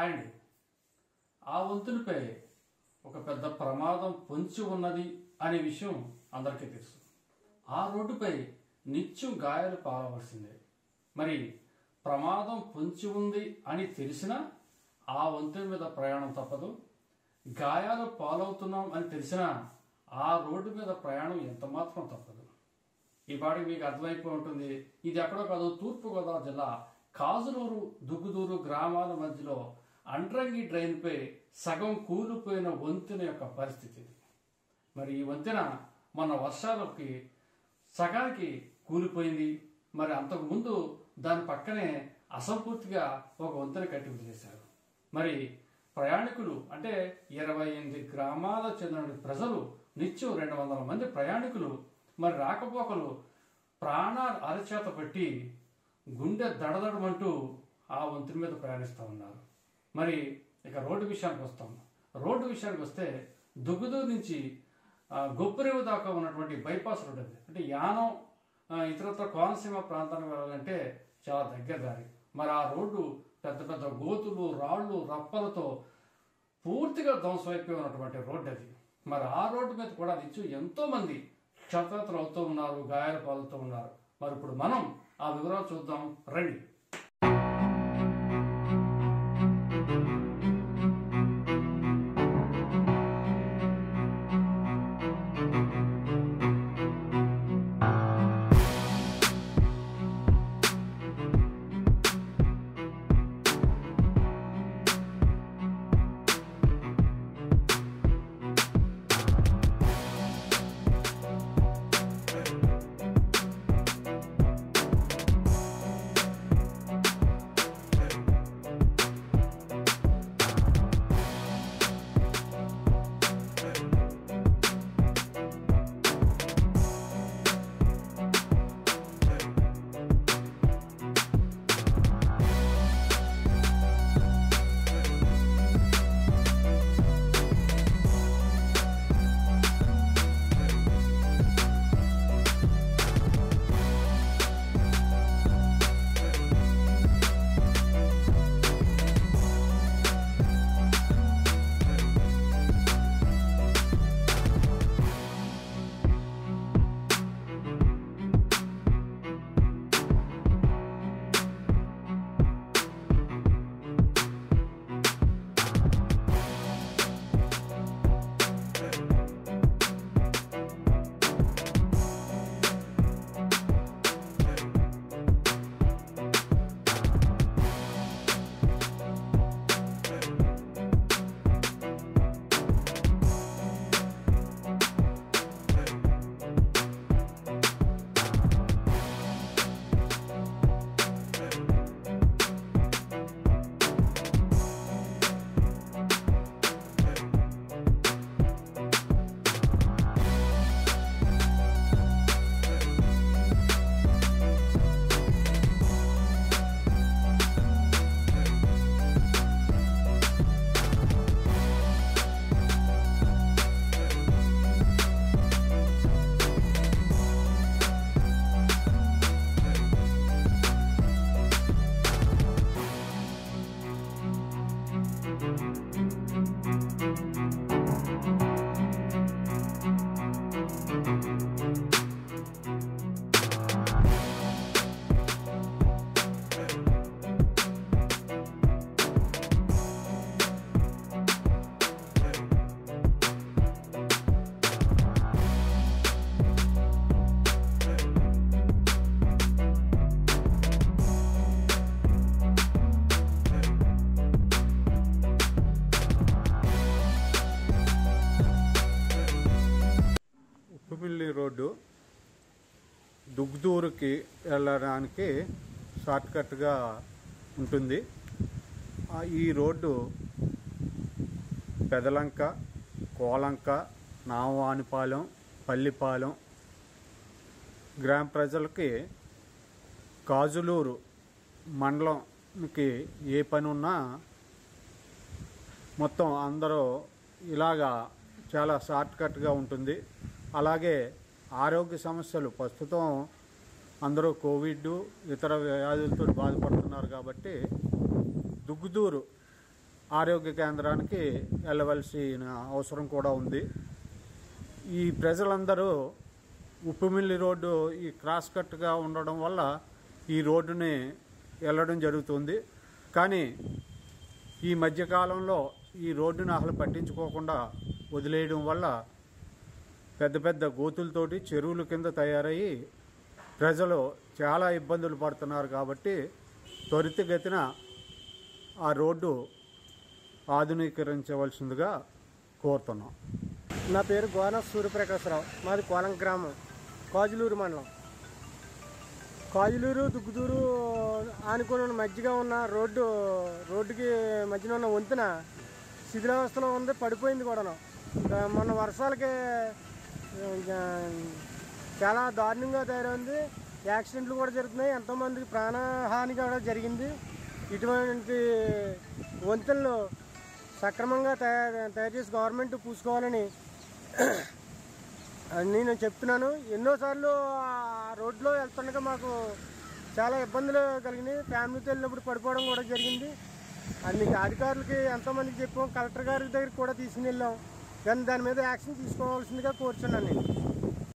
Hi అండి. ఆ వంతునిపై ఒక పెద్ద ప్రమాదం పొంచి ఉన్నది అనే విషయం అందరికీ తెలుసు. ఆ రోడ్డుపై నిత్యం గాయాలు పాలవలసిందే. మరి ప్రమాదం పొంచి ఉంది అని తెలిసినా ఆ వంతెన మీద ప్రయాణం తప్పదు. గాయాలు పాలవుతున్నాం అని తెలిసినా ఆ రోడ్డు మీద ప్రయాణం ఎంత మాత్రం తప్పదు. ఈ పాటికి మీకు అర్థమైపోయి ఉంటుంది. ఇది ఎక్కడో కాదు, తూర్పుగోదావరి జిల్లా కాజులూరు దుగ్గుదూరు గ్రామాల మధ్యలో అండ్రంగి డ్రైన్పై సగం కూలిపోయిన వంతెన యొక్క పరిస్థితి. మరి ఈ వంతెన మన వర్షాలకి సగానికి కూలిపోయింది. మరి అంతకుముందు దాని పక్కనే అసంపూర్తిగా ఒక వంతెన కట్టి వదిలేశారు. మరి ప్రయాణికులు అంటే 28 గ్రామాల చెందిన ప్రజలు, నిత్యం 200 మంది ప్రయాణికులు మరి రాకపోకలు ప్రాణాలు అరచేత పెట్టి గుండె దడదడమంటూ ఆ వంతెన మీద ప్రయాణిస్తూ ఉన్నారు. మరి ఇక రోడ్డు విషయానికి వస్తే దుగ్గుదూరు నుంచి గొప్పరేవు దాకా ఉన్నటువంటి బైపాస్ రోడ్ అది. అంటే యానం ఇతరత్ర కోనసీమ ప్రాంతానికి వెళ్ళాలంటే చాలా దగ్గర దారి. మరి ఆ రోడ్డు పెద్ద పెద్ద గోతులు, రాళ్లు, రప్పలతో పూర్తిగా ధ్వంసమైపోయి ఉన్నటువంటి రోడ్డు అది. మరి ఆ రోడ్డు మీద కూడా నిత్యం ఎంతో మంది క్షతగాత్రులు అవుతూ ఉన్నారు, గాయాల పాలవుతూ ఉన్నారు. మరి ఇప్పుడు మనం ఆ వివరాలు చూద్దాం రండి. రోడ్డు దుగ్గుదూరుకి వెళ్ళడానికి షార్ట్కట్గా ఉంటుంది. ఈ రోడ్డు పెదలంక, కోలంక, నావానిపాలెం, పల్లిపాలెం గ్రామ ప్రజలకి కాజులూరు మండలంకి ఏ పని ఉన్నా మొత్తం అందరూ ఇలాగా చాలా షార్ట్కట్గా ఉంటుంది. అలాగే ఆరోగ్య సమస్యలు ప్రస్తుతం అందరూ కోవిడ్ ఇతర వ్యాధులతో బాధపడుతున్నారు కాబట్టి దుగ్గుదూరు ఆరోగ్య కేంద్రానికి వెళ్ళవలసిన అవసరం కూడా ఉంది. ఈ ప్రజలందరూ ఉప్పుమిల్లి రోడ్డు ఈ క్రాస్ కట్గా ఉండడం వల్ల ఈ రోడ్డుని వెళ్ళడం జరుగుతుంది. కానీ ఈ మధ్యకాలంలో ఈ రోడ్డును అసలు పట్టించుకోకుండా వదిలేయడం వల్ల పెద్ద పెద్ద గోతులతోటి చెరువుల కింద తయారయ్యి ప్రజలు చాలా ఇబ్బందులు పడుతున్నారు. కాబట్టి త్వరితగతిన ఆ రోడ్డు ఆధునీకరించవలసిందిగా కోరుతున్నాం. నా పేరు గోన సూర్యప్రకాశరావు. మాది కోలం గ్రామం, కాజులూరు మండలం. కాజులూరు దుగ్గుదూరు ఆనుకుని మధ్యగా ఉన్న రోడ్డుకి మధ్యన ఉన్న వంతెన శిథిలావస్థలో ఉంది, పడిపోయింది కూడాను. మొన్న వర్షాలకి చాలా దారుణంగా తయారైంది. యాక్సిడెంట్లు కూడా జరుగుతున్నాయి, ఎంతోమందికి ప్రాణహాని కూడా జరిగింది. ఇటువంటి వంతెనలు సక్రమంగా తయారు చేసి గవర్నమెంట్ పూసుకోవాలని నేను చెప్తున్నాను. ఎన్నోసార్లు ఆ రోడ్లో వెళ్తుండగా మాకు చాలా ఇబ్బందులు కలిగినాయి. ఫ్యామిలీతో వెళ్ళినప్పుడు పడిపోవడం కూడా జరిగింది. అన్ని అధికారులకి ఎంతోమందికి చెప్పాం, కలెక్టర్ గారి దగ్గరికి కూడా తీసుకుని వెళ్ళాం. కానీ దాని మీద యాక్షన్ తీసుకోవాల్సిందిగా కోరుచున్నాను నేను.